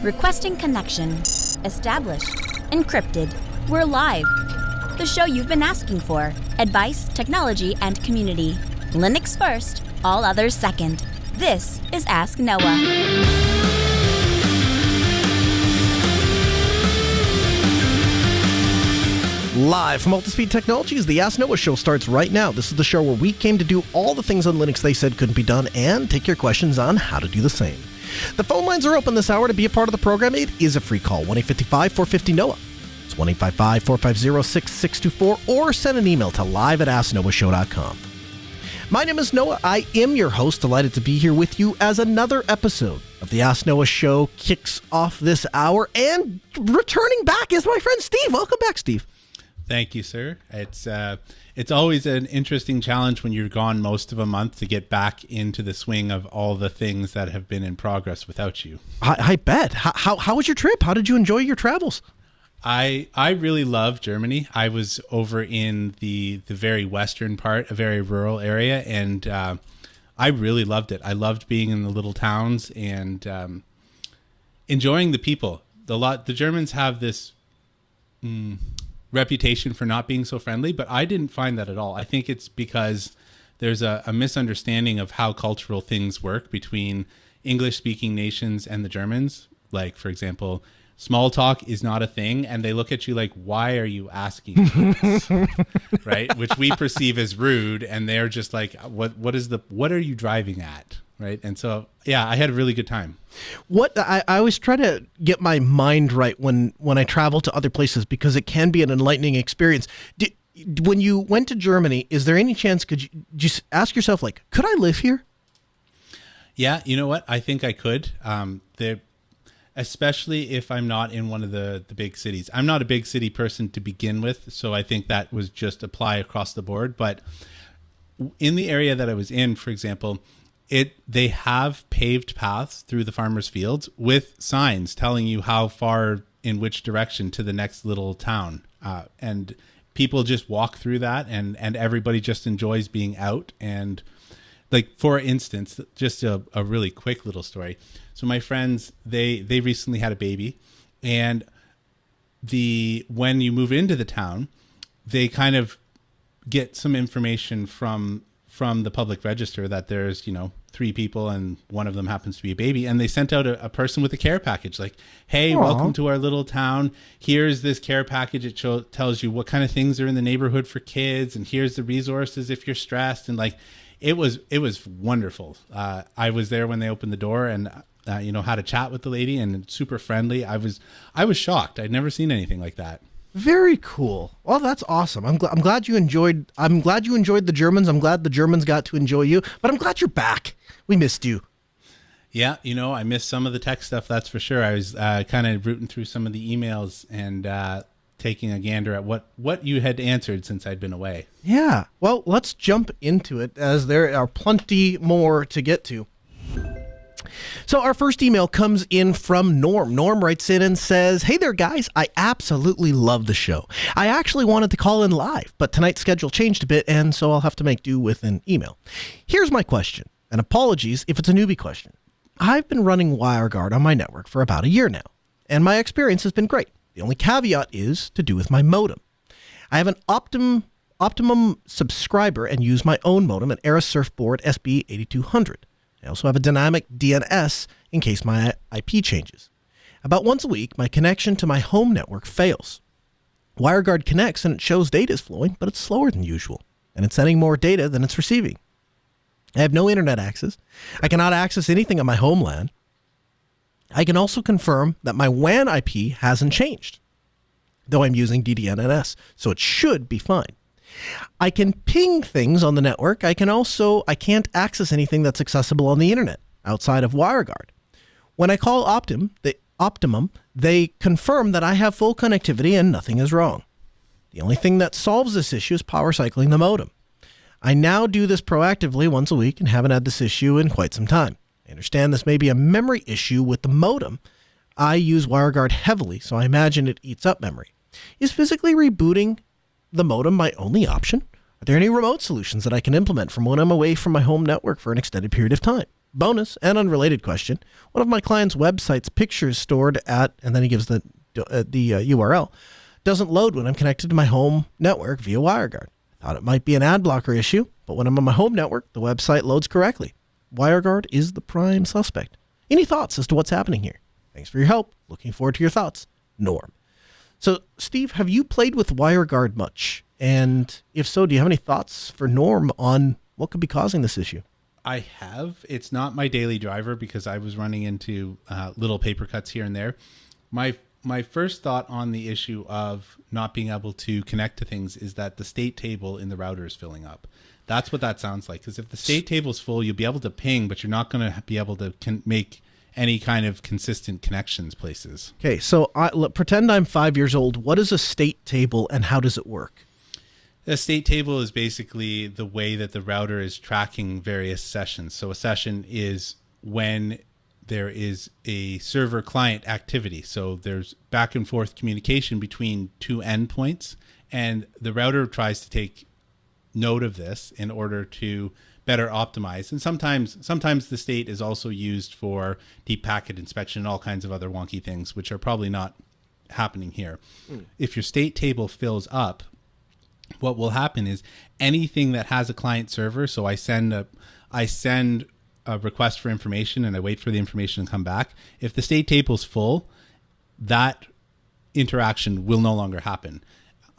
Requesting connection. Established. Encrypted. We're live. The show you've been asking for. Advice, technology, and community. Linux first, all others second. This is Ask Noah. Live from Multispeed Technologies, the Ask Noah show starts right now. This is the show where we came to do all the things on Linux they said couldn't be done and take your questions on how to do the same. The phone lines are open this hour. To be a part of the program, it is a free call, 1-855-450-NOAH. It's 1-855-450-6624, or send an email to live@asknoahshow.com. My name is Noah. I am your host, delighted to be here with you as another episode of the Ask Noah show kicks off this hour. And returning back is my friend Steve. Welcome back, Steve. Thank you, sir. It's always an interesting challenge when you're gone most of a month to get back into the swing of all the things that have been in progress without you. I bet. How was your trip? How did you enjoy your travels? I really love Germany. I was over in the very western part, a very rural area, and I really loved it. I loved being in the little towns and enjoying the people. The Germans have this reputation for not being so friendly, but I didn't find that at all. I think it's because there's a misunderstanding of how cultural things work between English-speaking nations and the Germans. Like, for example, small talk is not a thing, and they look at you like, why are you asking me this? Right? Which we perceive as rude, and they're just like, what are you driving at? Right? And so, yeah, I had a really good time. I always try to get my mind right when I travel to other places, because it can be an enlightening experience. When you went to Germany, is there any chance, could you just ask yourself, like, could I live here? Yeah, you know what? I think I could. Especially if I'm not in one of the big cities. I'm not a big city person to begin with, so I think that was just apply across the board. But in the area that I was in, for example, they have paved paths through the farmers' fields with signs telling you how far in which direction to the next little town. And people just walk through that, and everybody just enjoys being out. And like, for instance, just a really quick little story. So my friends, they recently had a baby, and when you move into the town, they kind of get some information from the public register that there's, 3 people and one of them happens to be a baby. And they sent out a person with a care package like, hey, Aww. Welcome to our little town. Here's this care package. It tells you what kind of things are in the neighborhood for kids. And here's the resources if you're stressed. And like, it was wonderful. I was there when they opened the door and, had a chat with the lady, and super friendly. I was shocked. I'd never seen anything like that. Very cool. Well, that's awesome. I'm glad you enjoyed the Germans. I'm glad the Germans got to enjoy you, but I'm glad you're back. We missed you. Yeah, I missed some of the tech stuff, that's for sure. I was kind of rooting through some of the emails and taking a gander at what you had answered since I'd been away. Yeah. Well, let's jump into it, as there are plenty more to get to. So our first email comes in from Norm. Norm writes in and says, hey there, guys. I absolutely love the show. I actually wanted to call in live, but tonight's schedule changed a bit, and so I'll have to make do with an email. Here's my question, and apologies if it's a newbie question. I've been running WireGuard on my network for about a year now, and my experience has been great. The only caveat is to do with my modem. I have an Optimum subscriber and use my own modem, an Era Surfboard SB8200. I also have a dynamic DNS in case my IP changes. About once a week, my connection to my home network fails. WireGuard connects and it shows data is flowing, but it's slower than usual, and it's sending more data than it's receiving. I have no internet access. I cannot access anything on my home LAN. I can also confirm that my WAN IP hasn't changed, though I'm using DDNS, so it should be fine. I can ping things on the network. I can't access anything that's accessible on the internet outside of WireGuard. When I call Optimum, they confirm that I have full connectivity and nothing is wrong. The only thing that solves this issue is power cycling the modem. I now do this proactively once a week and haven't had this issue in quite some time. I understand this may be a memory issue with the modem. I use WireGuard heavily, so I imagine it eats up memory. Is physically rebooting the modem my only option? Are there any remote solutions that I can implement from when I'm away from my home network for an extended period of time? Bonus and unrelated question. One of my client's website's pictures stored at, and then he gives the URL, doesn't load when I'm connected to my home network via WireGuard. I thought it might be an ad blocker issue, but when I'm on my home network, the website loads correctly. WireGuard is the prime suspect. Any thoughts as to what's happening here? Thanks for your help. Looking forward to your thoughts. Norm. So, Steve, have you played with WireGuard much? And if so, do you have any thoughts for Norm on what could be causing this issue? I have. It's not my daily driver because I was running into little paper cuts here and there. My first thought on the issue of not being able to connect to things is that the state table in the router is filling up. That's what that sounds like. Because if the state table is full, you'll be able to ping, but you're not going to be able to make any kind of consistent connections places. Okay, so pretend I'm 5 years old. What is a state table and how does it work? A state table is basically the way that the router is tracking various sessions. So a session is when there is a server client activity. So there's back and forth communication between two endpoints, and the router tries to take note of this in order to better optimize. And sometimes the state is also used for deep packet inspection and all kinds of other wonky things, which are probably not happening here. If your state table fills up, what will happen is anything that has a client server, so I send a request for information and I wait for the information to come back. If the state table's full, that interaction will no longer happen.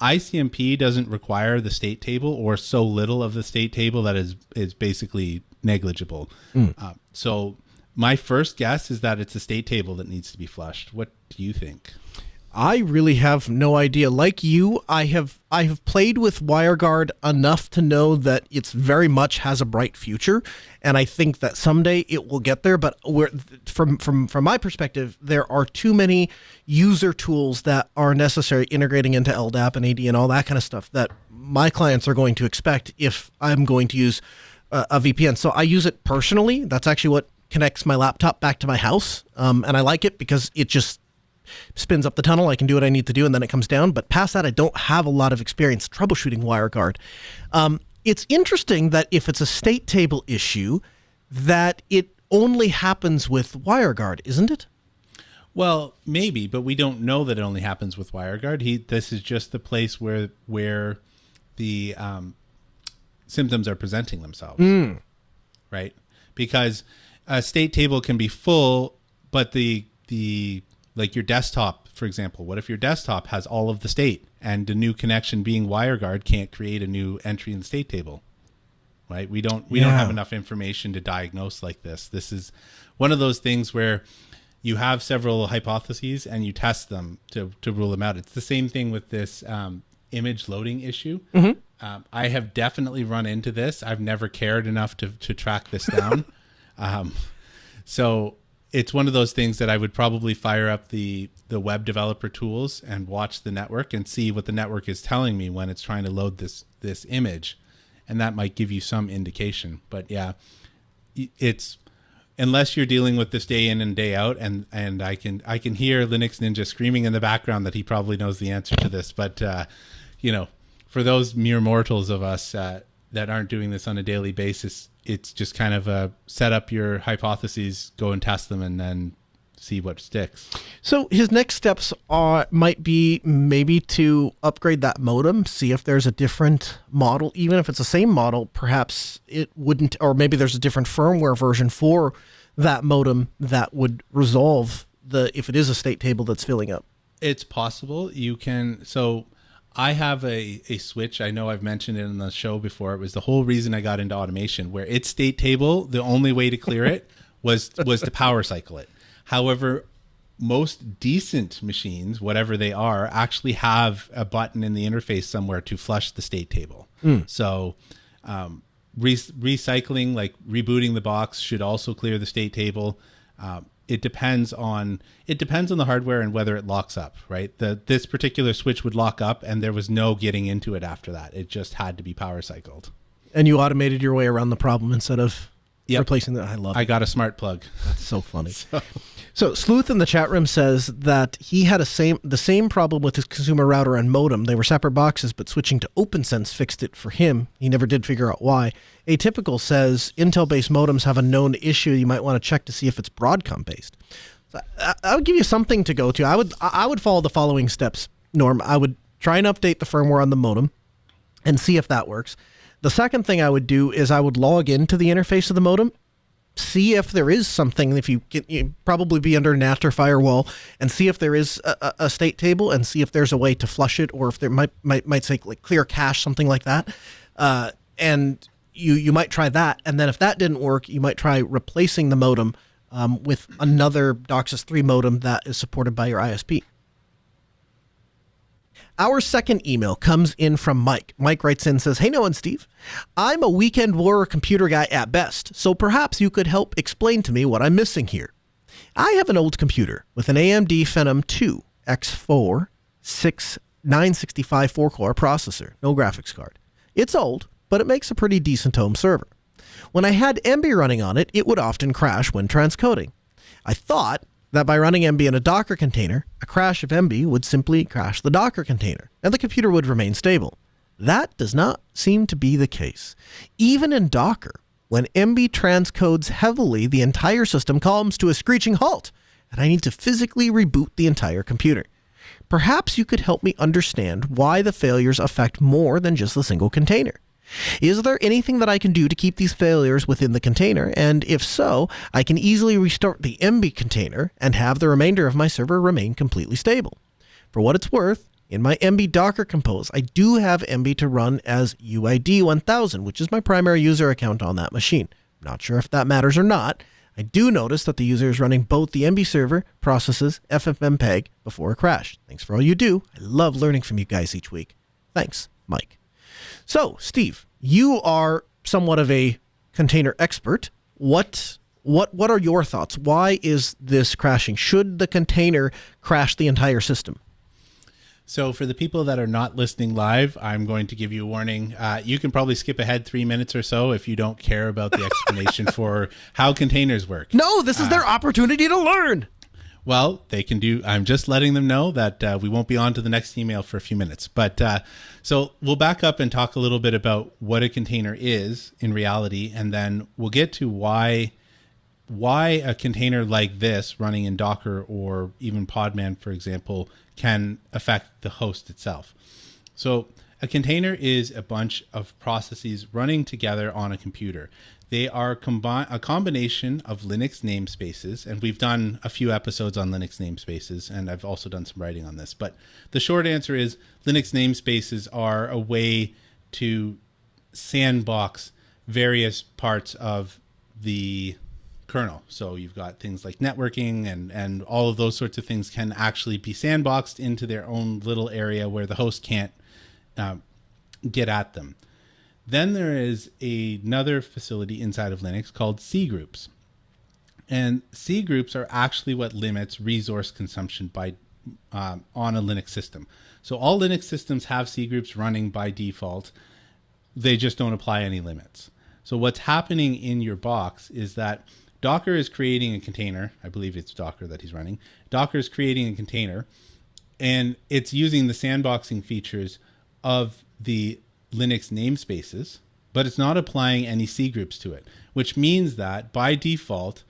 ICMP doesn't require the state table, or so little of the state table that is basically negligible. So my first guess is that it's a state table that needs to be flushed. What do you think? I really have no idea. Like you, I have played with WireGuard enough to know that it's very much has a bright future, and I think that someday it will get there. But from my perspective, there are too many user tools that are necessary integrating into LDAP and AD and all that kind of stuff that my clients are going to expect if I'm going to use a VPN. So I use it personally. That's actually what connects my laptop back to my house, and I like it because it just spins up the tunnel. I can do what I need to do, and then it comes down. But past that, I don't have a lot of experience troubleshooting WireGuard. It's interesting that if it's a state table issue, that it only happens with WireGuard, isn't it? Well, maybe, but we don't know that it only happens with WireGuard. This is just the place where the symptoms are presenting themselves, right? Because a state table can be full, but the like your desktop, for example, what if your desktop has all of the state and the new connection being WireGuard can't create a new entry in the state table, right? We don't have enough information to diagnose like this. This is one of those things where you have several hypotheses and you test them to rule them out. It's the same thing with this image loading issue. I have definitely run into this. I've never cared enough to track this down. So it's one of those things that I would probably fire up the web developer tools and watch the network and see what the network is telling me when it's trying to load this image. And that might give you some indication. But yeah, it's unless you're dealing with this day in and day out, and I can hear Linux Ninja screaming in the background that he probably knows the answer to this. But for those mere mortals of us that aren't doing this on a daily basis, it's just kind of set up your hypotheses, go and test them, and then see what sticks. So his next steps might be maybe to upgrade that modem, see if there's a different model. Even if it's the same model, perhaps it wouldn't, or maybe there's a different firmware version for that modem that would resolve if it is a state table that's filling up. It's possible. You can. So I have a switch. I know I've mentioned it in the show before. It was the whole reason I got into automation, where its state table, the only way to clear it was to power cycle it. However, most decent machines, whatever they are, actually have a button in the interface somewhere to flush the state table. So recycling, like rebooting the box, should also clear the state table. It depends on the hardware and whether it locks up, right? This particular switch would lock up, and there was no getting into it after that. It just had to be power cycled. And you automated your way around the problem instead of Yep. replacing that. I love it. I got a smart plug. That's so funny. So Sleuth in the chat room says that he had the same problem with his consumer router and modem. They were separate boxes, but switching to OpenSense fixed it for him. He never did figure out why. Atypical says Intel-based modems have a known issue. You might want to check to see if it's Broadcom-based. So I would give you something to go to. I would follow the following steps, Norm. I would try and update the firmware on the modem and see if that works. The second thing I would do is I would log into the interface of the modem, see if there is something, if you probably be under NAT or firewall, and see if there is a state table and see if there's a way to flush it, or if there might say like clear cache, something like that. And you might try that. And then if that didn't work, you might try replacing the modem with another DOCSIS 3 modem that is supported by your ISP. Our second email comes in from Mike. Mike writes in and says, "Hey, Noah and Steve, I'm a weekend warrior computer guy at best, so perhaps you could help explain to me what I'm missing here. I have an old computer with an AMD Phenom 2 X4 965 4-core processor, no graphics card. It's old, but it makes a pretty decent home server. When I had MB running on it, it would often crash when transcoding. I thought that by running MB in a Docker container, a crash of MB would simply crash the Docker container, and the computer would remain stable. That does not seem to be the case. Even in Docker, when MB transcodes heavily, the entire system comes to a screeching halt, and I need to physically reboot the entire computer. Perhaps you could help me understand why the failures affect more than just the single container. Is there anything that I can do to keep these failures within the container? And if so, I can easily restart the MB container and have the remainder of my server remain completely stable. For what it's worth, in my MB Docker Compose, I do have MB to run as UID 1000, which is my primary user account on that machine. I'm not sure if that matters or not. I do notice that the user is running both the MB server, processes, FFmpeg before a crash. Thanks for all you do. I love learning from you guys each week. Thanks, Mike." So, Steve, you are somewhat of a container expert. What are your thoughts? Why is this crashing? Should the container crash the entire system? So for the people that are not listening live, I'm going to give you a warning. You can probably skip ahead 3 minutes or so if you don't care about the explanation for how containers work. No, this is their opportunity to learn. Well, they can do. I'm just letting them know that we won't be on to the next email for a few minutes. But so we'll back up and talk a little bit about what a container is in reality, and then we'll get to why a container like this running in Docker or even Podman, for example, can affect the host itself. So a container is a bunch of processes running together on a computer. They are a combination of Linux namespaces, and we've done a few episodes on Linux namespaces, and I've also done some writing on this. But the short answer is Linux namespaces are a way to sandbox various parts of the kernel. So you've got things like networking and all of those sorts of things can actually be sandboxed into their own little area where the host can't get at them. Then there is another facility inside of Linux called C groups. And C groups are actually what limits resource consumption by on a Linux system. So all Linux systems have C groups running by default. They just don't apply any limits. So what's happening in your box is that Docker is creating a container. I believe it's Docker that he's running. Docker is creating a container, and it's using the sandboxing features of the Linux namespaces, but it's not applying any C groups to it, which means that by default,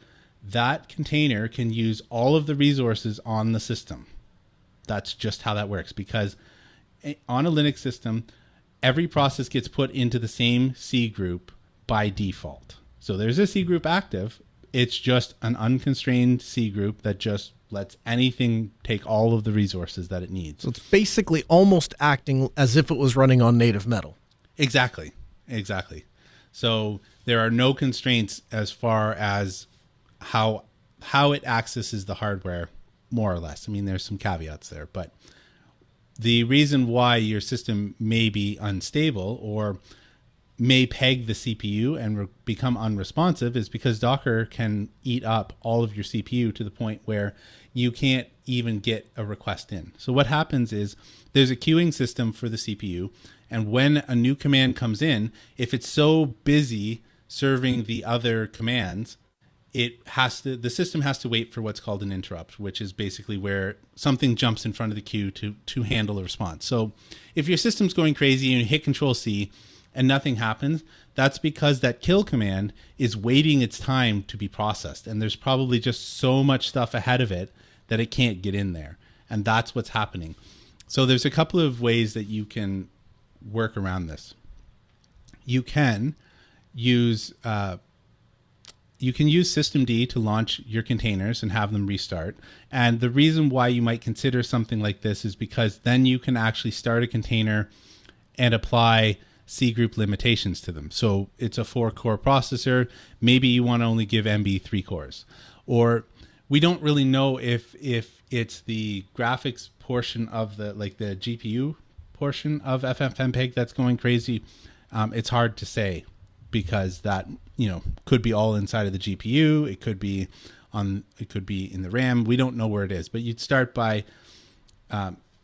that container can use all of the resources on the system. That's just how that works, because on a Linux system, every process gets put into the same C group by default. So there's a C group active. It's just an unconstrained C group that just lets anything take all of the resources that it needs. So it's basically almost acting as if it was running on native metal. Exactly. So there are no constraints as far as how it accesses the hardware, more or less. I mean, there's some caveats there, but the reason why your system may be unstable or may peg the CPU and become unresponsive is because Docker can eat up all of your CPU to the point where you can't even get a request in. So what happens is there's a queuing system for the CPU, and when a new command comes in, if it's so busy serving the other commands, the system has to wait for what's called an interrupt, which is basically where something jumps in front of the queue to handle a response. So if your system's going crazy and you hit Control C and nothing happens, that's because that kill command is waiting its time to be processed. And there's probably just so much stuff ahead of it that it can't get in there. And that's what's happening. So there's a couple of ways that you can work around this. You can use systemd to launch your containers and have them restart. And the reason why you might consider something like this is because then you can actually start a container and apply C group limitations to them. So it's a 4-core processor. Maybe you want to only give MB 3 cores. Or we don't really know if it's the graphics portion of the GPU portion of FFmpeg that's going crazy. It's hard to say, because that could be all inside of the GPU. It could be in the RAM. We don't know where it is, but you'd start by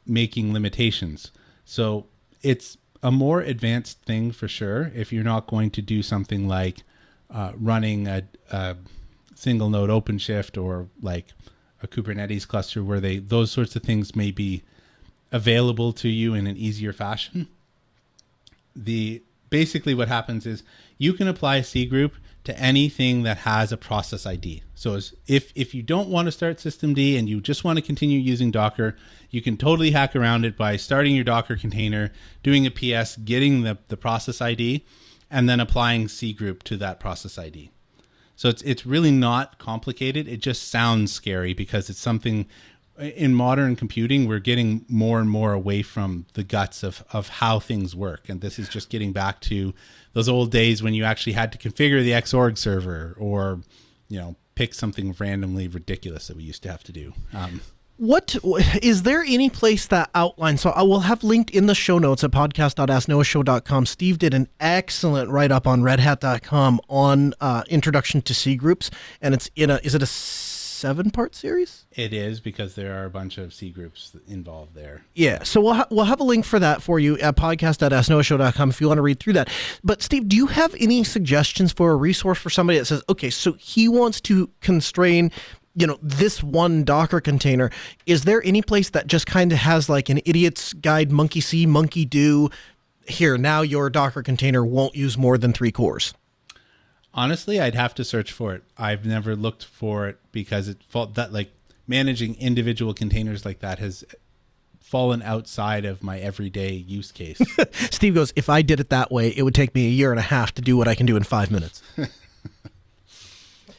making limitations. So it's a more advanced thing for sure if you're not going to do something like running a single node OpenShift or like a Kubernetes cluster where those sorts of things may be available to you in an easier fashion. Basically what happens is you can apply a C group to anything that has a process ID. So if you don't want to start systemd and you just want to continue using Docker, you can totally hack around it by starting your Docker container, doing a PS, getting the process ID, and then applying C group to that process ID. So it's really not complicated. It just sounds scary because it's something. In modern computing, we're getting more and more away from the guts of how things work. And this is just getting back to those old days when you actually had to configure the Xorg server or, pick something randomly ridiculous that we used to have to do. What is there any place that outlines? So I will have linked in the show notes at podcast.asknoahshow.com. Steve did an excellent write-up on redhat.com on introduction to C groups. And it's is it a 7-part series? It is, because there are a bunch of C groups involved there. Yeah, so we'll have a link for that for you at podcast.asknoahshow.com if you want to read through that. But Steve, do you have any suggestions for a resource for somebody that says, okay, so he wants to constrain this one Docker container? Is there any place that just kind of has like an idiot's guide, monkey see, monkey do? Here, now your Docker container won't use more than 3 cores. Honestly, I'd have to search for it. I've never looked for it because managing individual containers like that has fallen outside of my everyday use case. Steve goes, if I did it that way, it would take me 1.5 years to do what I can do in 5 minutes.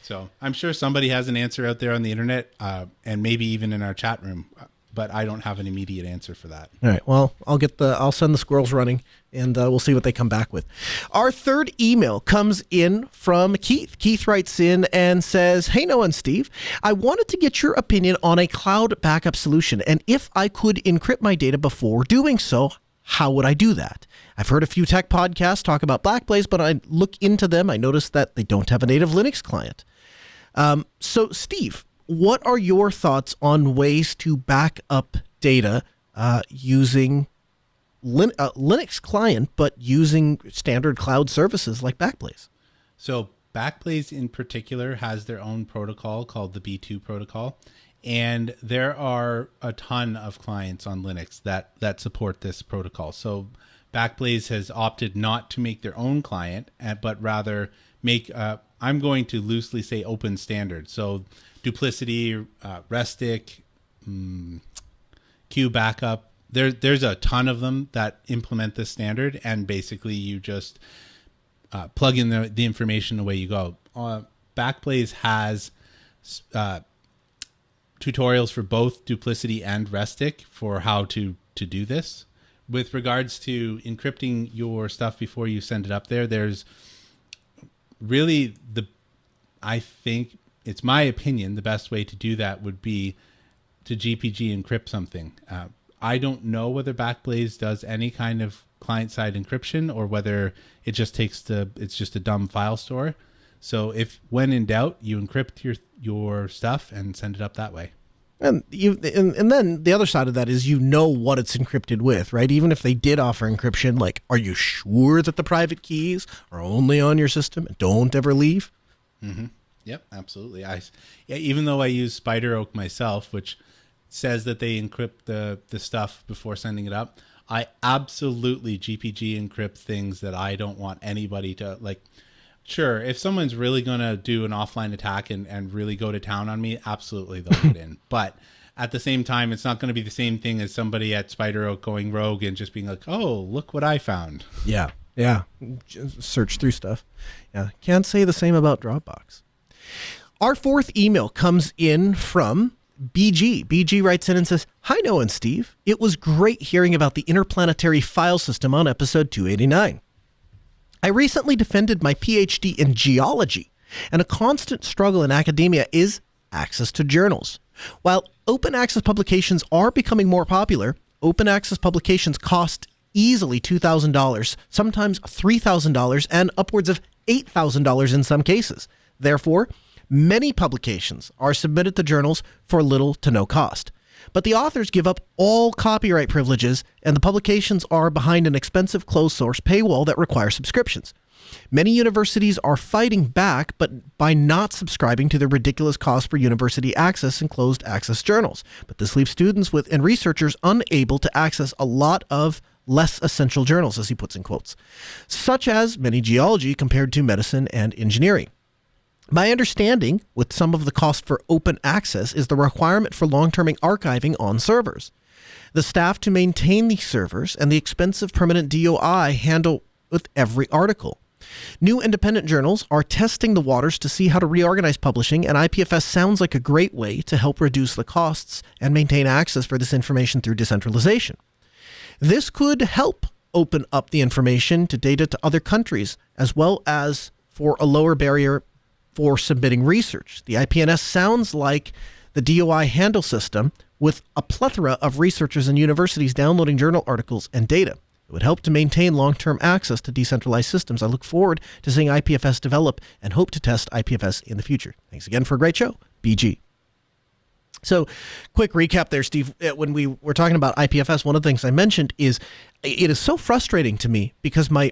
So I'm sure somebody has an answer out there on the internet, and maybe even in our chat room, but I don't have an immediate answer for that. All right. Well, I'll send the squirrels running, and we'll see what they come back with. Our third email comes in from Keith. Keith writes in and says, "Hey, Noah and Steve, I wanted to get your opinion on a cloud backup solution, and if I could encrypt my data before doing so, how would I do that? I've heard a few tech podcasts talk about Backblaze, but I look into them. I noticed that they don't have a native Linux client. So, Steve, what are your thoughts on ways to back up data using Linux client, but using standard cloud services like Backblaze? So Backblaze in particular has their own protocol called the B2 protocol. And there are a ton of clients on Linux that support this protocol. So Backblaze has opted not to make their own client, but rather make, I'm going to loosely say, open standard. So Duplicity, Restic, Q Backup, there's a ton of them that implement this standard, and basically you just plug in the information, away you go. Backblaze has tutorials for both Duplicity and Restic for how to do this. With regards to encrypting your stuff before you send it up there, there's really I think it's my opinion, the best way to do that would be to GPG encrypt something. I don't know whether Backblaze does any kind of client-side encryption or whether it just it's just a dumb file store. So when in doubt, you encrypt your stuff and send it up that way. And then the other side of that is what it's encrypted with, right? Even if they did offer encryption, like, are you sure that the private keys are only on your system and don't ever leave? Mm-hmm. Yep, absolutely. Even though I use SpiderOak myself, which says that they encrypt the stuff before sending it up, I absolutely GPG encrypt things that I don't want anybody to, like. Sure, if someone's really going to do an offline attack and really go to town on me, absolutely they'll get in. But at the same time, it's not going to be the same thing as somebody at SpiderOak going rogue and just being like, oh, look what I found. Yeah. Just search through stuff. Yeah, can't say the same about Dropbox. Our fourth email comes in from BG. BG writes in and says, "Hi, Noah and Steve. It was great hearing about the interplanetary file system on episode 289. I recently defended my PhD in geology, and a constant struggle in academia is access to journals. While open access publications are becoming more popular, open access publications cost easily $2,000, sometimes $3,000, and upwards of $8,000 in some cases. Therefore, many publications are submitted to journals for little to no cost. But the authors give up all copyright privileges, and the publications are behind an expensive closed-source paywall that requires subscriptions. Many universities are fighting back, but by not subscribing to the ridiculous cost for university access and closed-access journals. But this leaves students and researchers unable to access a lot of less essential journals, as he puts in quotes, such as many geology compared to medicine and engineering. My understanding with some of the cost for open access is the requirement for long-term archiving on servers, the staff to maintain these servers, and the expensive permanent DOI handle with every article. New independent journals are testing the waters to see how to reorganize publishing, and IPFS sounds like a great way to help reduce the costs and maintain access for this information through decentralization. This could help open up the information to data to other countries, as well as for a lower barrier for submitting research. The IPNS sounds like the DOI handle system with a plethora of researchers and universities downloading journal articles and data. It would help to maintain long-term access to decentralized systems. I look forward to seeing IPFS develop and hope to test IPFS in the future. Thanks again for a great show, BG. So, quick recap there, Steve. When we were talking about IPFS, one of the things I mentioned is it is so frustrating to me because my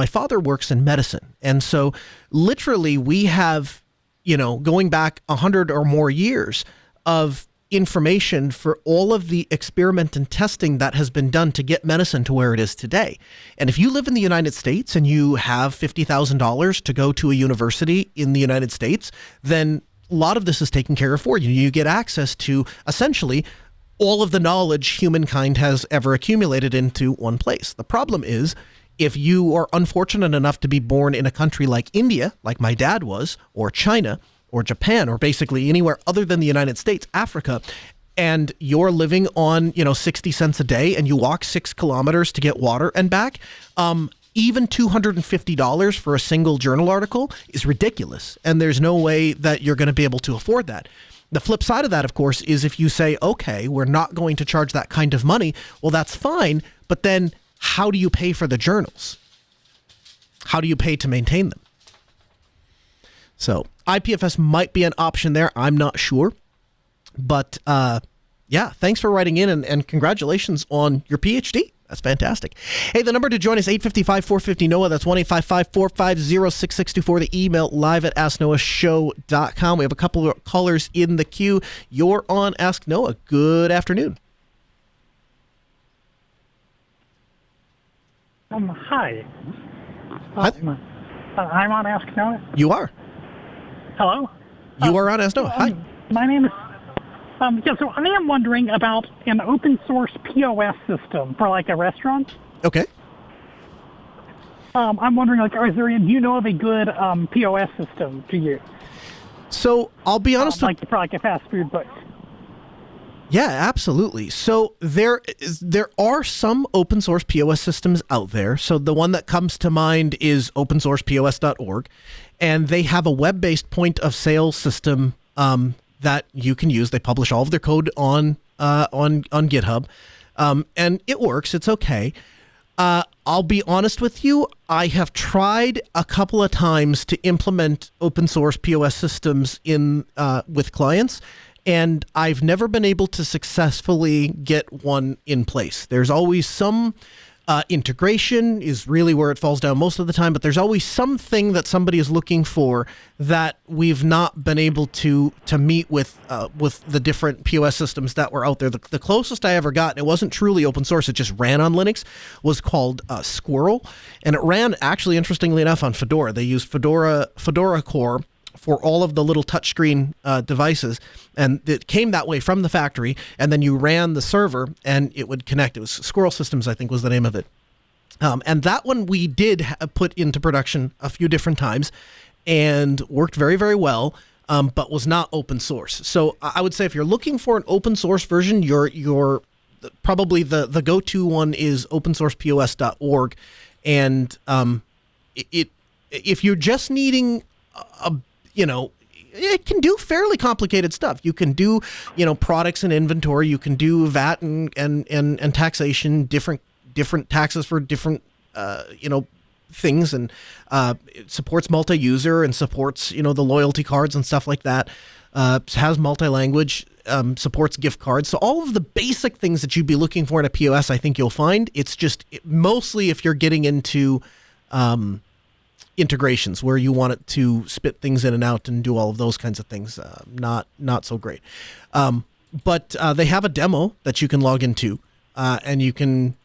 father works in medicine. And so literally we have, going back 100 or more years of information for all of the experiment and testing that has been done to get medicine to where it is today. And if you live in the United States and you have $50,000 to go to a university in the United States, then a lot of this is taken care of for you. You get access to essentially all of the knowledge humankind has ever accumulated into one place. The problem is, if you are unfortunate enough to be born in a country like India, like my dad was, or China, or Japan, or basically anywhere other than the United States, Africa, and you're living on, 60 cents a day and you walk 6 kilometers to get water and back, even $250 for a single journal article is ridiculous. And there's no way that you're going to be able to afford that. The flip side of that, of course, is if you say, okay, we're not going to charge that kind of money, well, that's fine. But then how do you pay for the journals? How do you pay to maintain them? So IPFS might be an option there. I'm not sure. But yeah, thanks for writing in and congratulations on your PhD. That's fantastic. Hey, the number to join is 855-450-NOAH. That's 1-855-450-6624. The email live at AskNoahShow.com. We have a couple of callers in the queue. You're on Ask Noah. Good afternoon. Hi. Hi. I'm on Ask Noah. You are. Hello? You are on Ask Noah. Hi. My name is... so I am wondering about an open source POS system for like a restaurant. Okay. I'm wondering, do you know of a good POS system to use? So I'll be honest with for like a fast food place. Yeah, absolutely. So there are some open source POS systems out there. So the one that comes to mind is opensourcepos.org, and they have a web-based point of sale system that you can use. They publish all of their code on GitHub, and it works. It's okay. I'll be honest with you. I have tried a couple of times to implement open source POS systems in with clients, and I've never been able to successfully get one in place. There's always some integration is really where it falls down most of the time, but there's always something that somebody is looking for that we've not been able to meet with the different POS systems that were out there. The closest I ever got, and it wasn't truly open source, it just ran on Linux, was called Squirrel, and it ran, actually, interestingly enough, on Fedora. They used Fedora Core for all of the little touchscreen devices, and it came that way from the factory, and then you ran the server and it would connect. It was Squirrel Systems, I think, was the name of it. And that one we did put into production a few different times and worked very, very well, but was not open source. So I would say if you're looking for an open source version, you're probably the go-to one is opensourcepos.org. And if you're just needing it can do fairly complicated stuff. You can do, products and inventory. You can do VAT and taxation, different taxes for different, things. And it supports multi-user and supports, the loyalty cards and stuff like that. Has multi-language, supports gift cards. So all of the basic things that you'd be looking for in a POS, I think you'll find. It's just mostly if you're getting into integrations where you want it to spit things in and out and do all of those kinds of things, not so great. But they have a demo that you can log into, and you can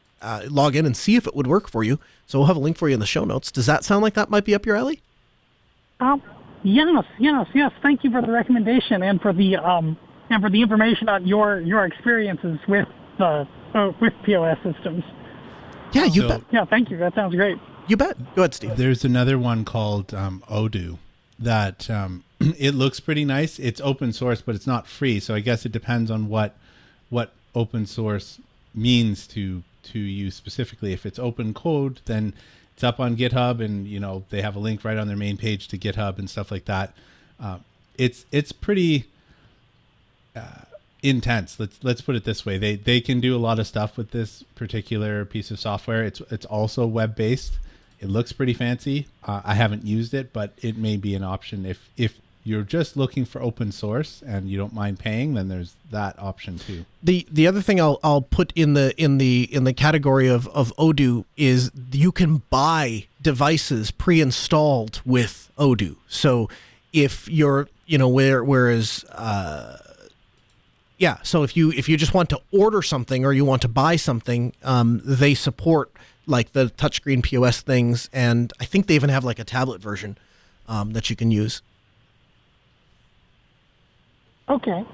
log in and see if it would work for you. So we'll have a link for you in the show notes. Does that sound like that might be up your alley? Yes. Thank you for the recommendation and for the information on your experiences with POS systems. Yeah, you bet. Yeah, thank you. That sounds great. You bet. Go ahead, Steve. There's another one called Odoo that it looks pretty nice. It's open source, but it's not free. So I guess it depends on what open source means to you specifically. If it's open code, then it's up on GitHub, and they have a link right on their main page to GitHub and stuff like that. It's pretty intense. Let's put it this way. They can do a lot of stuff with this particular piece of software. It's also web based. It looks pretty fancy. I haven't used it, but it may be an option. If you're just looking for open source and you don't mind paying, then there's that option too. The other thing I'll put in the category of Odoo is you can buy devices pre-installed with Odoo. So if you're so if you just want to order something or you want to buy something, they support like the touchscreen POS things, and I think they even have like a tablet version that you can use. Okay,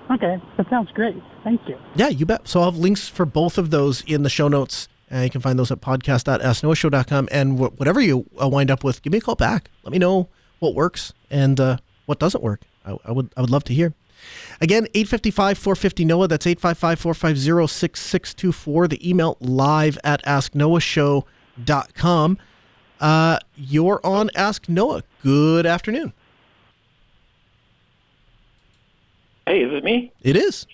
that sounds great. Thank you. Yeah, you bet. So I'll have links for both of those in the show notes. You can find those at podcast.asknoahshow.com. And whatever you wind up with, give me a call back. Let me know what works and what doesn't work. I would love to hear. Again, 855-450-NOAH. That's 855-450-6624. The email live@asknoahshow.com. You're on Ask Noah. Good afternoon. Hey, is it me? It is.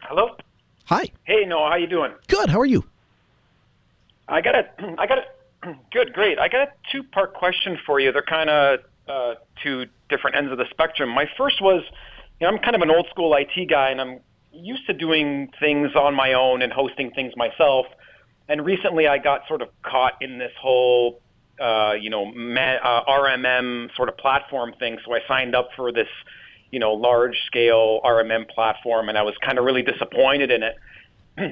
Hello? Hi. Hey, Noah, how you doing? Good. How are you? I got a good, great. I got a two-part question for you. They're kind of two different ends of the spectrum. My first was, I'm kind of an old school IT guy, and I'm used to doing things on my own and hosting things myself. And recently I got sort of caught in this whole, RMM sort of platform thing. So I signed up for this, large scale RMM platform, and I was kind of really disappointed in it,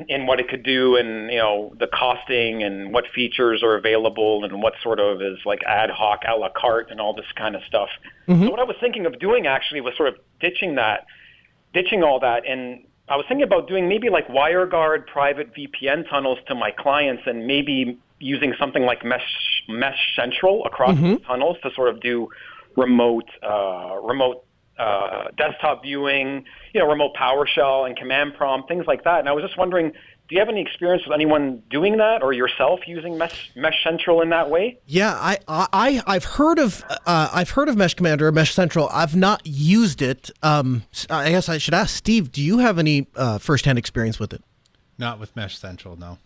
in what it could do, and, the costing and what features are available and what sort of is like ad hoc a la carte and all this kind of stuff. Mm-hmm. So what I was thinking of doing actually was sort of ditching all that. And I was thinking about doing maybe like WireGuard private VPN tunnels to my clients, and maybe using something like Mesh Central across those tunnels to sort of do remote desktop viewing, remote PowerShell and command prompt, things like that. And I was just wondering, do you have any experience with anyone doing that, or yourself using Mesh Central in that way? Yeah, I've heard of Mesh Commander or Mesh Central. I've not used it. I guess I should ask Steve, do you have any firsthand experience with it? Not with Mesh Central, no.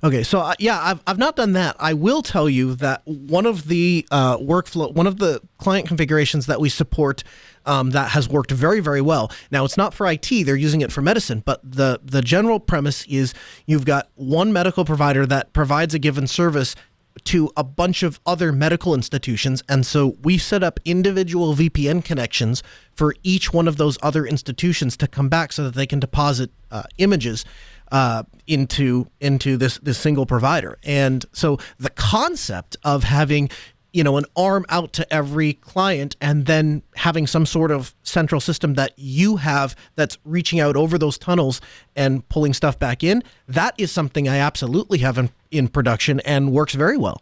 Okay, so I've not done that. I will tell you that one of the one of the client configurations that we support that has worked very, very well. Now, it's not for IT; they're using it for medicine. But the general premise is you've got one medical provider that provides a given service to a bunch of other medical institutions, and so we set up individual VPN connections for each one of those other institutions to come back so that they can deposit images into this single provider. And so the concept of having an arm out to every client and then having some sort of central system that you have that's reaching out over those tunnels and pulling stuff back in, that is something I absolutely have in production and works very well.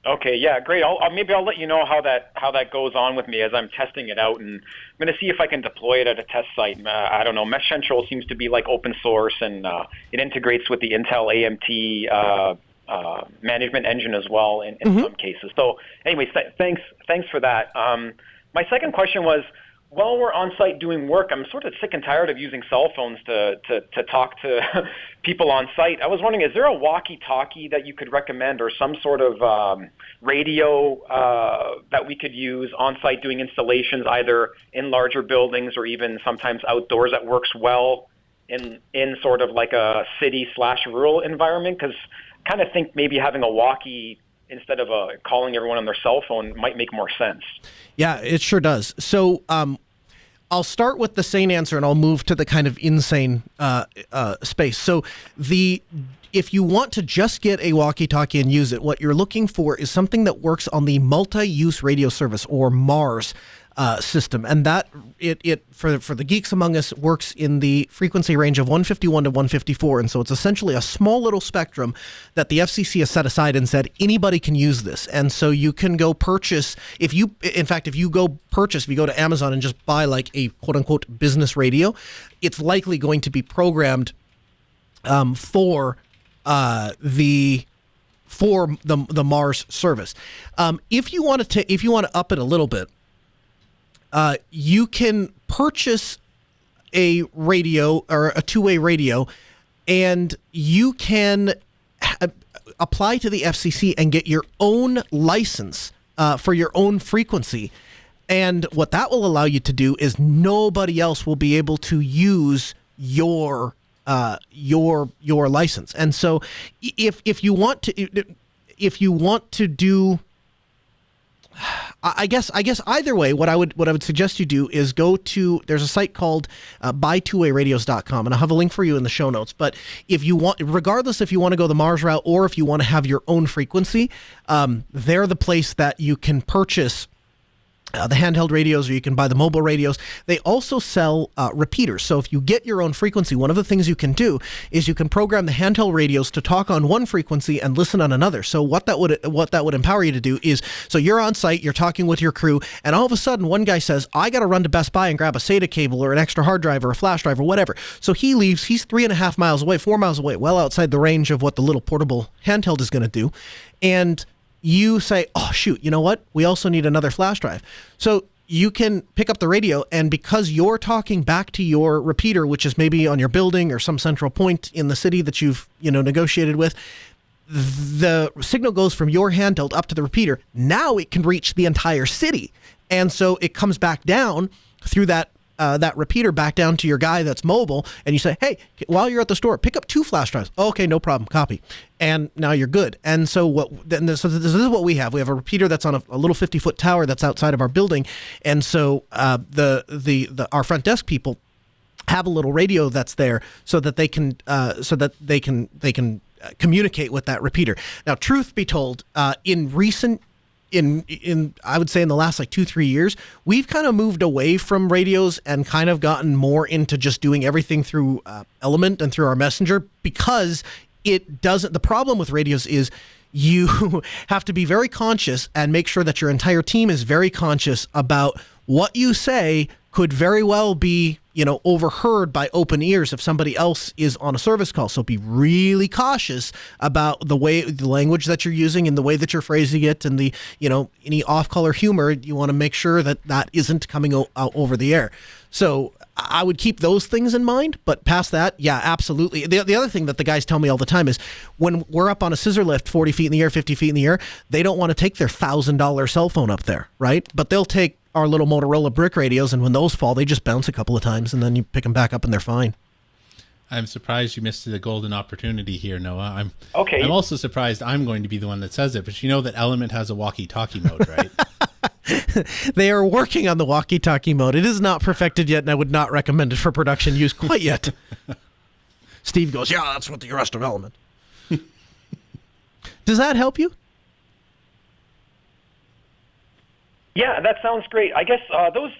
Okay, yeah, great. Maybe I'll let you know how that goes on with me as I'm testing it out, and I'm going to see if I can deploy it at a test site. I don't know. Mesh Central seems to be like open source, and it integrates with the Intel AMT management engine as well in some cases. So, anyways, thanks for that. My second question was, while we're on site doing work, I'm sort of sick and tired of using cell phones to talk to people on site. I was wondering, is there a walkie-talkie that you could recommend, or some sort of radio that we could use on site doing installations, either in larger buildings or even sometimes outdoors, that works well in sort of like a city/rural environment? Because I kind of think maybe having a walkie instead of calling everyone on their cell phone might make more sense. Yeah, it sure does. So I'll start with the sane answer, and I'll move to the kind of insane space. So if you want to just get a walkie-talkie and use it, what you're looking for is something that works on the multi-use radio service, or MARS system, and that for the geeks among us works in the frequency range of 151 to 154, and so it's essentially a small little spectrum that the FCC has set aside and said anybody can use this. And so you can go purchase, if you go to Amazon and just buy like a quote-unquote business radio, it's likely going to be programmed for the MARS service. If you want to up it a little bit, you can purchase a radio, or a two-way radio, and you can apply to the FCC and get your own license for your own frequency. And what that will allow you to do is nobody else will be able to use your license. And so if you want to do, I guess either way, what I would suggest you do is there's a site called buytwowayradios.com, and I'll have a link for you in the show notes. But if you want to go the Mars route, or if you want to have your own frequency, they're the place that you can purchase the handheld radios, or you can buy the mobile radios. They also sell repeaters. So if you get your own frequency, one of the things you can do is you can program the handheld radios to talk on one frequency and listen on another. So what that would empower you to do is, so you're on site, you're talking with your crew, and all of a sudden one guy says, I got to run to Best Buy and grab a SATA cable or an extra hard drive or a flash drive or whatever. So he leaves, he's 3.5 miles away, 4 miles away, well outside the range of what the little portable handheld is going to do. And you say, oh, shoot, you know what? We also need another flash drive. So you can pick up the radio, and because you're talking back to your repeater, which is maybe on your building or some central point in the city that you've negotiated with, the signal goes from your handheld up to the repeater. Now it can reach the entire city. And so it comes back down through that repeater back down to your guy that's mobile, and you say, hey, while you're at the store, pick up 2 flash drives. Okay, no problem, copy. And now you're good. And so this is what we have. We have a repeater that's on a little 50-foot tower that's outside of our building. And so our front desk people have a little radio that's there so that they can communicate with that repeater. Now, truth be told, in I would say in the last 2-3 years, we've kind of moved away from radios and kind of gotten more into just doing everything through Element and through our messenger, because the problem with radios is you have to be very conscious and make sure that your entire team is very conscious about what you say could very well be, overheard by open ears if somebody else is on a service call. So be really cautious about the language that you're using and the way that you're phrasing it, and the, any off-color humor. You want to make sure that isn't coming out over the air. So I would keep those things in mind, but past that, yeah, absolutely. The other thing that the guys tell me all the time is when we're up on a scissor lift 40 feet in the air, 50 feet in the air, they don't want to take their $1,000 cell phone up there, right? But they'll take our little Motorola brick radios, and when those fall, they just bounce a couple of times, and then you pick them back up and they're fine. I'm surprised you missed the golden opportunity here, Noah. I'm also surprised I'm going to be the one that says it, but you know that Element has a walkie-talkie mode, right? They are working on the walkie-talkie mode. It is not perfected yet, and I would not recommend it for production use quite yet. Steve goes, yeah, that's what the rest of Element. Does that help you? Yeah, that sounds great. I guess those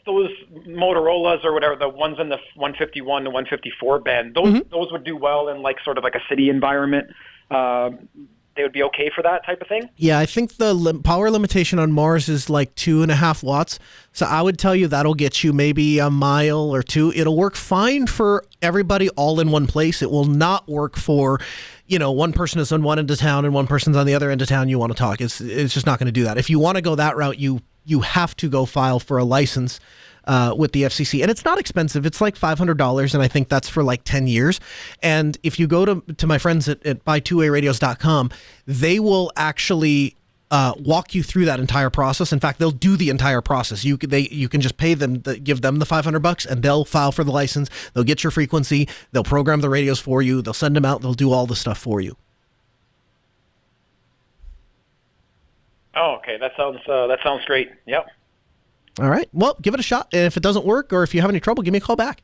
Motorola's or whatever, the ones in the 151 to 154 band, those would do well in sort of like a city environment. They would be okay for that type of thing? Yeah, I think the power limitation on Mars is like 2.5 watts. So I would tell you that'll get you maybe a mile or two. It'll work fine for everybody all in one place. It will not work for, one person is on one end of town and one person's on the other end of town. You want to talk. It's just not going to do that. If you want to go that route, you have to go file for a license with the FCC. And it's not expensive. It's like $500, and I think that's for like 10 years. And if you go to my friends at buy2wayradios.com, they will actually walk you through that entire process. In fact, they'll do the entire process. You can just pay them, give them the $500, and they'll file for the license. They'll get your frequency. They'll program the radios for you. They'll send them out. They'll do all the stuff for you. Oh, okay. That sounds great. Yep. All right. Well, give it a shot. And if it doesn't work, or if you have any trouble, give me a call back.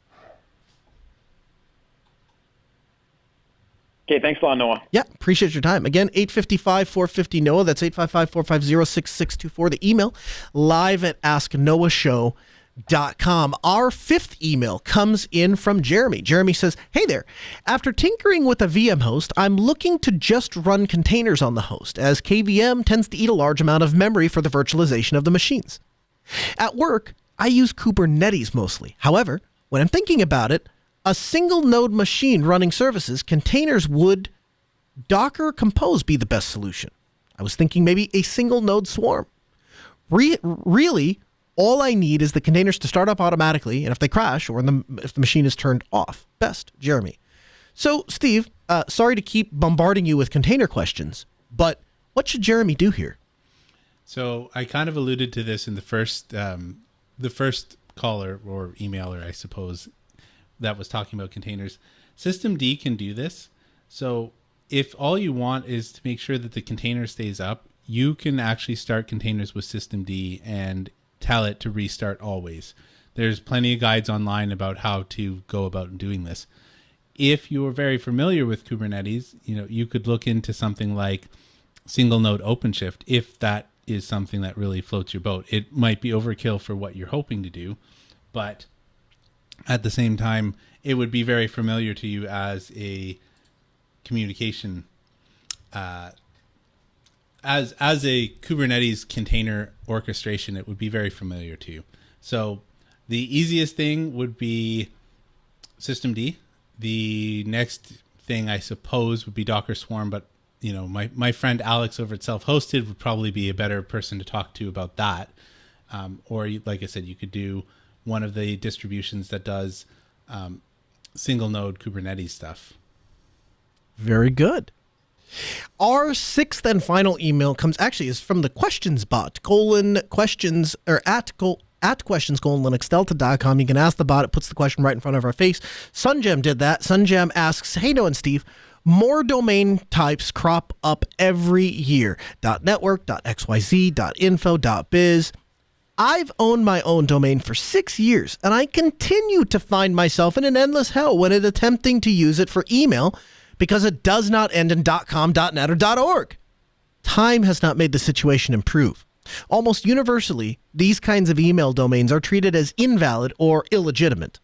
Okay. Thanks a lot, Noah. Yeah. Appreciate your time. Again, 855-450-NOAH. That's 855-450-6624. The email, live@asknoahshow.com. Our fifth email comes in from Jeremy. Jeremy says, hey there. After tinkering with a VM host, I'm looking to just run containers on the host, as KVM tends to eat a large amount of memory for the virtualization of the machines. At work, I use Kubernetes mostly. However, when I'm thinking about it, a single node machine running services, containers would Docker Compose be the best solution. I was thinking maybe a single node swarm. Really, all I need is the containers to start up automatically, and if they crash or if the machine is turned off. Best, Jeremy. So, Steve, sorry to keep bombarding you with container questions, but what should Jeremy do here? So I kind of alluded to this in the first caller or emailer, I suppose, that was talking about containers. Systemd can do this. So if all you want is to make sure that the container stays up, you can actually start containers with Systemd and tell it to restart always. There's plenty of guides online about how to go about doing this. If you are very familiar with Kubernetes, you could look into something like single node OpenShift if that is something that really floats your boat. It might be overkill for what you're hoping to do, but at the same time, it would be very familiar to you as a communication, as a Kubernetes container orchestration, it would be very familiar to you. So the easiest thing would be Systemd. The next thing, I suppose, would be Docker Swarm, but my friend Alex over at Self-Hosted would probably be a better person to talk to about that. Or like I said, you could do one of the distributions that does single node Kubernetes stuff. Very good. Our sixth and final email is from the questions bot, questions, or at questions:linuxdelta.com. You can ask the bot. It puts the question right in front of our face. Sunjam did that. Sunjam asks, hey, Noah and Steve, more domain types crop up every year. .network, .xyz, .info, .biz. I've owned my own domain for 6 years, and I continue to find myself in an endless hell when attempting to use it for email because it does not end in .com, .net, or .org. Time has not made the situation improve. Almost universally, these kinds of email domains are treated as invalid or illegitimate.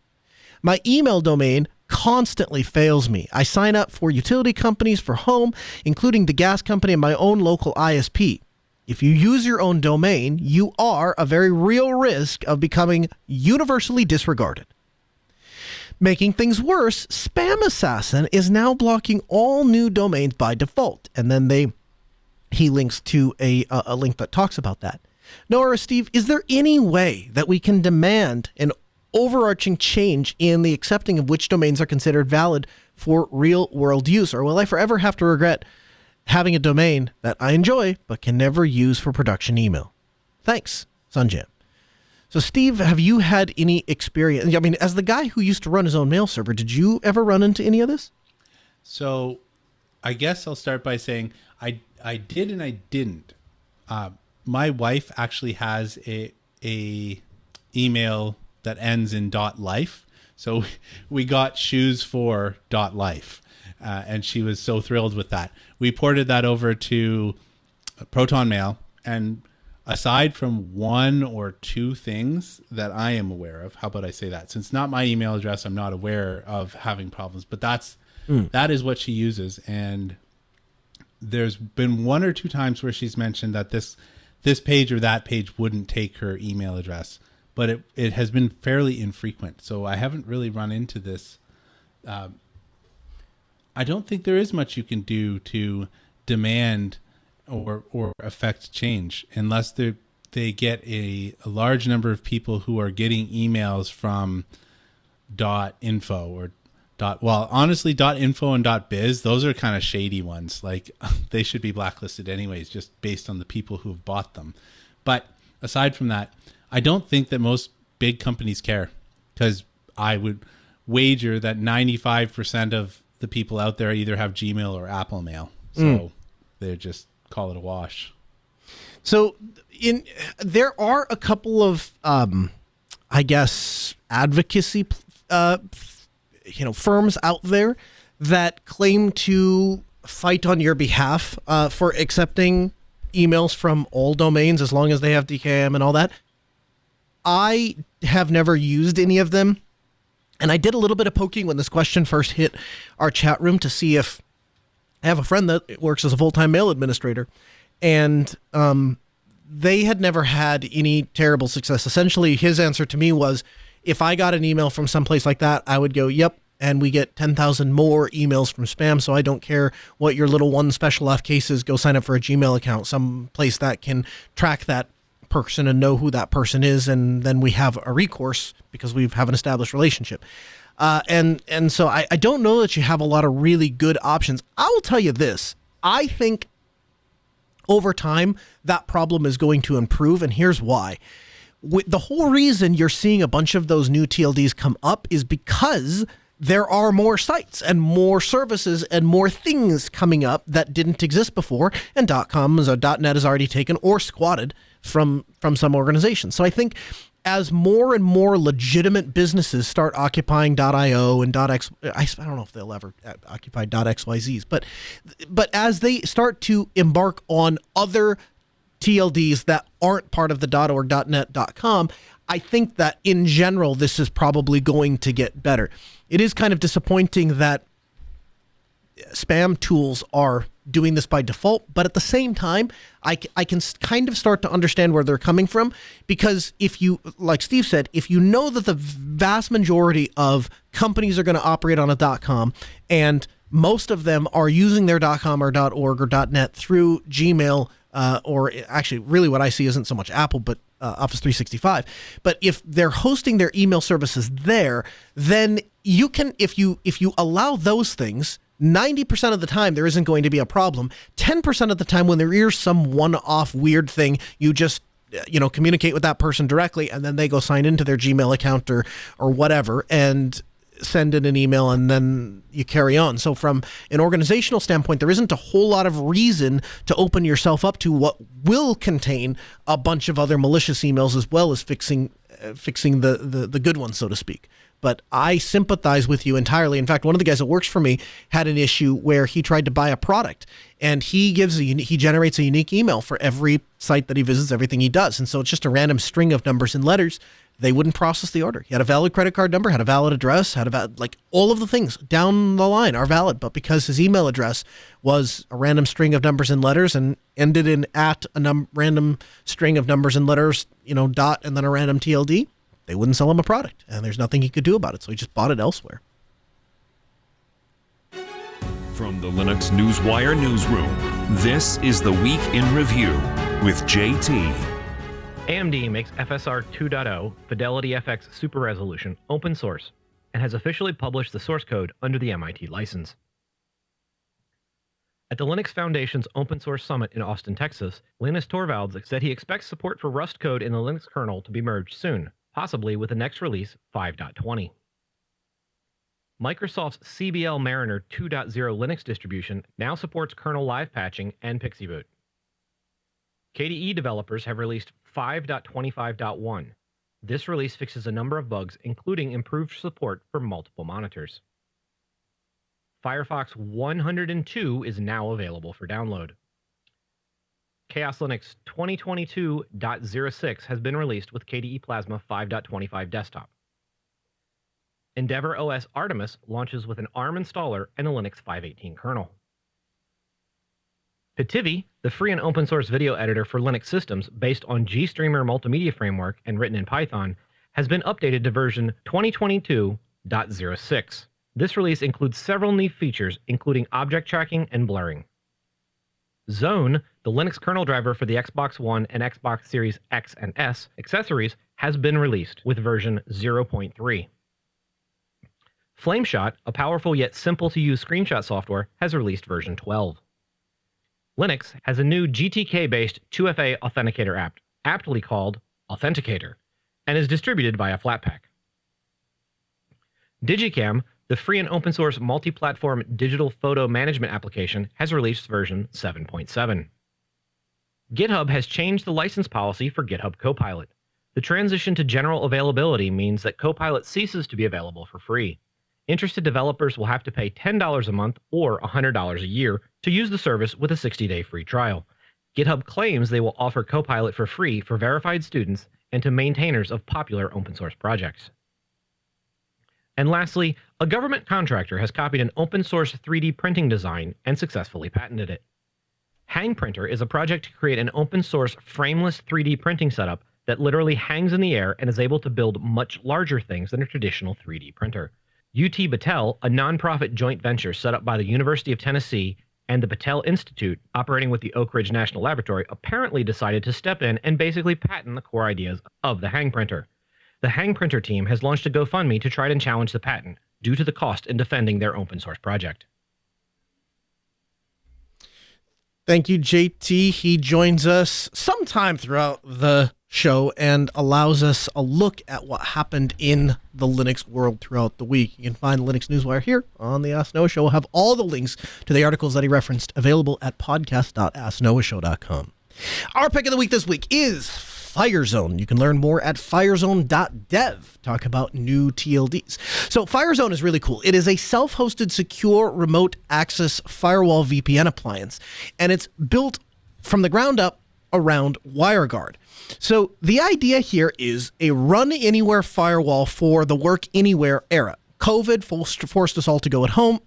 My email domain constantly fails me. I sign up for utility companies for home, including the gas company and my own local ISP. If you use your own domain, you are a very real risk of becoming universally disregarded. Making things worse, Spam Assassin is now blocking all new domains by default. And then he links to a link that talks about that. Noah or Steve, is there any way that we can demand an overarching change in the accepting of which domains are considered valid for real-world use? Or will I forever have to regret having a domain that I enjoy but can never use for production email? Thanks, Sunjam. So, Steve, have you had any experience? I mean, as the guy who used to run his own mail server, did you ever run into any of this? So, I guess I'll start by saying I did and I didn't. My wife actually has a email that ends in .life. So we got shoes for .life, and she was so thrilled with that. We ported that over to Proton Mail, and aside from one or two things that I am aware of, how about I say that? Since not my email address, I'm not aware of having problems, but that is what she uses. And there's been one or two times where she's mentioned that this page or that page wouldn't take her email address, but it has been fairly infrequent. So I haven't really run into this. I don't think there is much you can do to demand or affect change unless they get a large number of people who are getting emails from .info or honestly, .info and .biz, those are kind of shady ones. Like, they should be blacklisted anyways, just based on the people who have bought them. But aside from that, I don't think that most big companies care, because I would wager that 95% of the people out there either have Gmail or Apple Mail. So they just call it a wash. So there are a couple of, I guess, advocacy firms out there that claim to fight on your behalf for accepting emails from all domains as long as they have DKIM and all that. I have never used any of them, and I did a little bit of poking when this question first hit our chat room to see if I have a friend that works as a full-time mail administrator, and they had never had any terrible success. Essentially, his answer to me was, if I got an email from someplace like that, I would go, yep, and we get 10,000 more emails from spam, so I don't care what your little one special off case is. Go sign up for a Gmail account, some place that can track that person and know who that person is, and then we have a recourse because we have an established relationship. And so I don't know that you have a lot of really good options. I will tell you this. I think over time, that problem is going to improve, and here's why. The whole reason you're seeing a bunch of those new TLDs come up is because there are more sites and more services and more things coming up that didn't exist before, and .coms or .net is already taken or squatted from some organizations. So I think as more and more legitimate businesses start occupying .io and .x, I don't know if they'll ever occupy .xyzs, but as they start to embark on other TLDs that aren't part of the .org, .net, .com, I think that in general, this is probably going to get better. It is kind of disappointing that spam tools are doing this by default, but at the same time, I can kind of start to understand where they're coming from, because if you, like Steve said, if you know that the vast majority of companies are going to operate on a .com, and most of them are using their .com or .org or .net through Gmail, or actually really what I see isn't so much Apple, but Office 365. But if they're hosting their email services there, then you can, if you allow those things, 90% of the time there isn't going to be a problem. 10% of the time when there is some one-off weird thing, you just communicate with that person directly, and then they go sign into their Gmail account or whatever and send in an email, and then you carry on. So from an organizational standpoint, there isn't a whole lot of reason to open yourself up to what will contain a bunch of other malicious emails, as well as fixing the good ones, so to speak. But I sympathize with you entirely. In fact, one of the guys that works for me had an issue where he tried to buy a product, and he generates a unique email for every site that he visits, everything he does. And so it's just a random string of numbers and letters they wouldn't process the order. He had a valid credit card number, had a valid address, like all of the things down the line are valid. But because his email address was a random string of numbers and letters and ended in at a random string of numbers and letters, dot and then a random TLD, they wouldn't sell him a product. And there's nothing he could do about it. So he just bought it elsewhere. From the Linux Newswire newsroom, this is the Week in Review with JT. AMD makes FSR 2.0 Fidelity FX Super Resolution open source and has officially published the source code under the MIT license. At the Linux Foundation's Open Source Summit in Austin, Texas, Linus Torvalds said he expects support for Rust code in the Linux kernel to be merged soon, possibly with the next release 5.20. Microsoft's CBL Mariner 2.0 Linux distribution now supports kernel live patching and Pixie Boot. KDE developers have released 5.25.1. This release fixes a number of bugs, including improved support for multiple monitors. Firefox 102 is now available for download. Chaos Linux 2022.06 has been released with KDE Plasma 5.25 desktop. Endeavour OS Artemis launches with an ARM installer and a Linux 5.18 kernel. Pitivi, the free and open source video editor for Linux systems based on GStreamer multimedia framework and written in Python, has been updated to version 2022.06. This release includes several new features, including object tracking and blurring. Zone, the Linux kernel driver for the Xbox One and Xbox Series X and S accessories, has been released with version 0.3. Flameshot, a powerful yet simple-to-use screenshot software, has released version 12. Linux has a new GTK-based 2FA authenticator app, aptly called Authenticator, and is distributed via Flatpak. Digicam, the free and open-source multi-platform digital photo management application, has released version 7.7. GitHub has changed the license policy for GitHub Copilot. The transition to general availability means that Copilot ceases to be available for free. Interested developers will have to pay $10 a month or $100 a year to use the service with a 60-day free trial. GitHub claims they will offer Copilot for free for verified students and to maintainers of popular open-source projects. And lastly, a government contractor has copied an open-source 3D printing design and successfully patented it. Hang Printer is a project to create an open-source frameless 3D printing setup that literally hangs in the air and is able to build much larger things than a traditional 3D printer. UT Battelle, a nonprofit joint venture set up by the University of Tennessee and the Battelle Institute, operating with the Oak Ridge National Laboratory, apparently decided to step in and basically patent the core ideas of the Hang Printer. The Hang Printer team has launched a GoFundMe to try and challenge the patent due to the cost in defending their open source project. Thank you, JT. He joins us sometime throughout the show and allows us a look at what happened in the Linux world throughout the week. You can find the Linux Newswire here on the Ask Noah Show. We'll have all the links to the articles that he referenced available at podcast.asknoahshow.com. Our pick of the week this week is Firezone. You can learn more at firezone.dev. Talk about new TLDs. So Firezone is really cool. It is a self-hosted, secure, remote access firewall VPN appliance, and it's built from the ground up around WireGuard. So the idea here is a run-anywhere firewall for the work-anywhere era. COVID forced us all to go at home.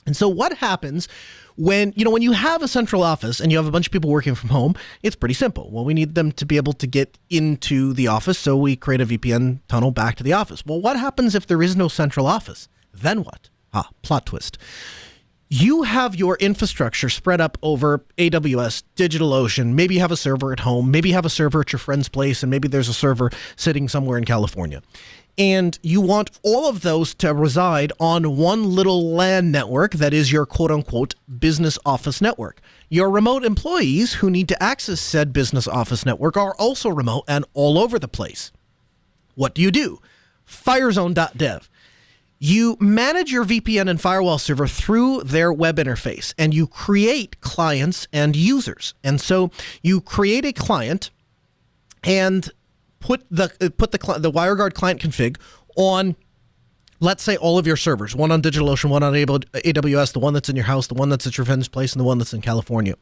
And so what happens when you have a central office and you have a bunch of people working from home? It's pretty simple. Well, we need them to be able to get into the office, so we create a VPN tunnel back to the office. Well, what happens if there is no central office? Then what? Plot twist. You have your infrastructure spread up over AWS, DigitalOcean. Maybe you have a server at home. Maybe you have a server at your friend's place, and maybe there's a server sitting somewhere in California. And you want all of those to reside on one little LAN network that is your quote-unquote business office network. Your remote employees who need to access said business office network are also remote and all over the place. What do? Firezone.dev. You manage your VPN and firewall server through their web interface, and you create clients and users. And so you create a client and put the WireGuard client config on, let's say, all of your servers. One on DigitalOcean, one on AWS, the one that's in your house, the one that's at your friend's place, and the one that's in California.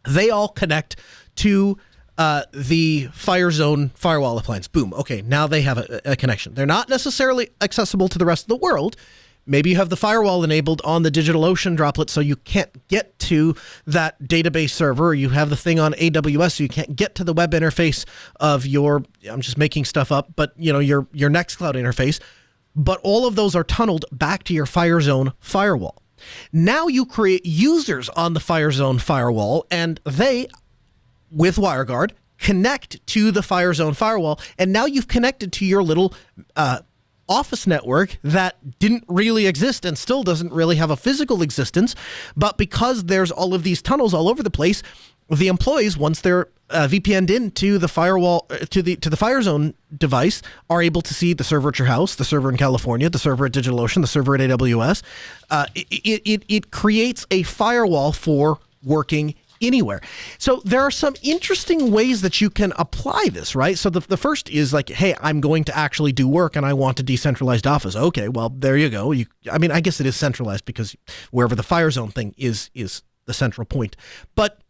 They all connect to the FireZone firewall appliance. Boom. Okay, now they have a connection. They're not necessarily accessible to the rest of the world. Maybe you have the firewall enabled on the DigitalOcean droplet, so you can't get to that database server. Or you have the thing on AWS, so you can't get to the web interface of your, I'm just making stuff up, but your Nextcloud interface. But all of those are tunneled back to your FireZone firewall. Now you create users on the FireZone firewall, and they, with WireGuard, connect to the FireZone firewall, and now you've connected to your little office network that didn't really exist and still doesn't really have a physical existence. But because there's all of these tunnels all over the place, the employees, once they're VPN'd into the firewall, to the FireZone device, are able to see the server at your house, the server in California, the server at DigitalOcean, the server at AWS. It creates a firewall for working anywhere. So there are some interesting ways that you can apply this, right? So the first is like, hey, I'm going to actually do work and I want a decentralized office. Okay, well, there you go. I guess it is centralized because wherever the FireZone thing is the central point. But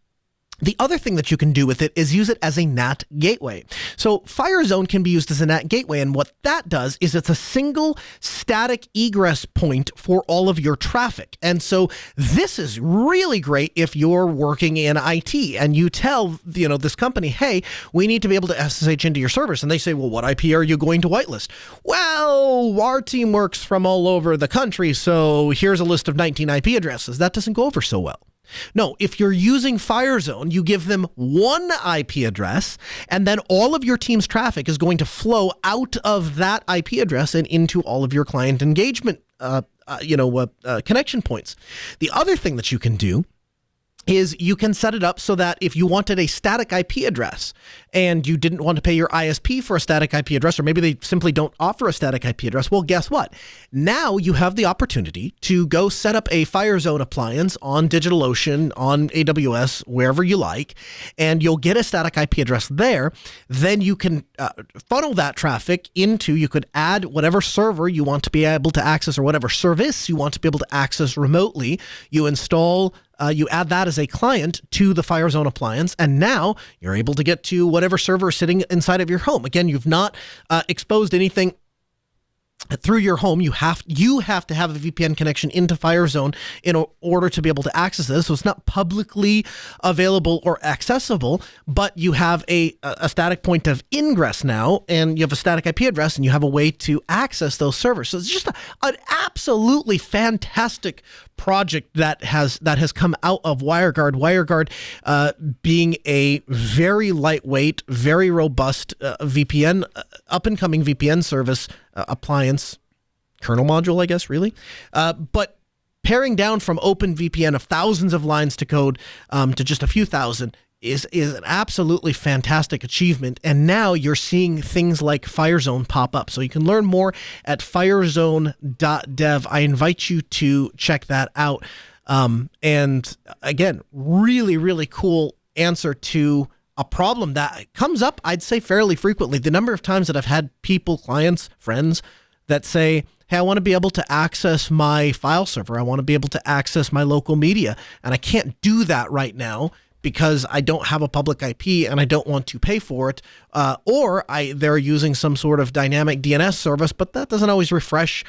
the other thing that you can do with it is use it as a NAT gateway. So FireZone can be used as a NAT gateway, and what that does is it's a single static egress point for all of your traffic. And so this is really great if you're working in IT and you tell this company, hey, we need to be able to SSH into your servers. And they say, well, what IP are you going to whitelist? Well, our team works from all over the country, so here's a list of 19 IP addresses. That doesn't go over so well. No, if you're using FireZone, you give them one IP address, and then all of your team's traffic is going to flow out of that IP address and into all of your client engagement, connection points. The other thing that you can do is you can set it up so that if you wanted a static IP address and you didn't want to pay your ISP for a static IP address, or maybe they simply don't offer a static IP address, well, guess what? Now you have the opportunity to go set up a FireZone appliance on DigitalOcean, on AWS, wherever you like, and you'll get a static IP address there. Then you can funnel that traffic into, you could add whatever server you want to be able to access or whatever service you want to be able to access remotely. You install you add that as a client to the FireZone appliance, and now you're able to get to whatever server is sitting inside of your home. Again, you've not exposed anything through your home. You have to have a VPN connection into FireZone in order to be able to access this. So it's not publicly available or accessible, but you have a static point of ingress now, and you have a static IP address, and you have a way to access those servers. So it's just an absolutely fantastic project that has come out of WireGuard. WireGuard being a very lightweight, very robust VPN, up-and-coming VPN service appliance, kernel module, I guess, really. But paring down from OpenVPN of thousands of lines to code to just a few thousand is an absolutely fantastic achievement. And now you're seeing things like FireZone pop up. So you can learn more at firezone.dev. I invite you to check that out. And again, really, really cool answer to a problem that comes up, I'd say, fairly frequently. The number of times that I've had people, clients, friends that say, hey, I want to be able to access my file server. I want to be able to access my local media. And I can't do that right now because I don't have a public IP and I don't want to pay for it. Or they're using some sort of dynamic DNS service, but that doesn't always refresh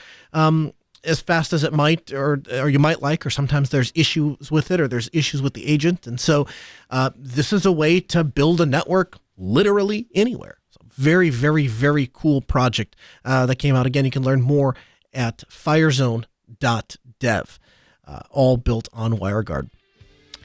as fast as it might, or you might like, or sometimes there's issues with it, or there's issues with the agent. And so this is a way to build a network literally anywhere. So very, very, very cool project that came out. Again, you can learn more at firezone.dev, all built on WireGuard.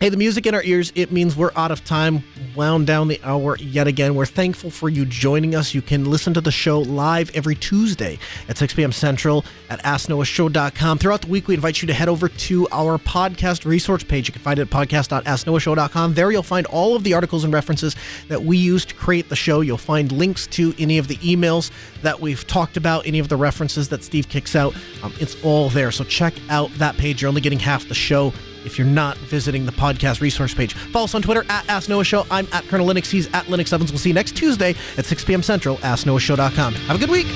Hey, the music in our ears, it means we're out of time, wound down the hour yet again. We're thankful for you joining us. You can listen to the show live every Tuesday at 6 p.m. Central at AskNoahShow.com. Throughout the week, we invite you to head over to our podcast resource page. You can find it at podcast.asknoahshow.com. There you'll find all of the articles and references that we used to create the show. You'll find links to any of the emails that we've talked about, any of the references that Steve kicks out. It's all there. So check out that page. You're only getting half the show if you're not visiting the podcast resource page. Follow us on Twitter at AskNoahShow. I'm at Colonel Linux. He's at Linux Evans. We'll see you next Tuesday at 6 p.m. Central, AskNoahShow.com. Have a good week.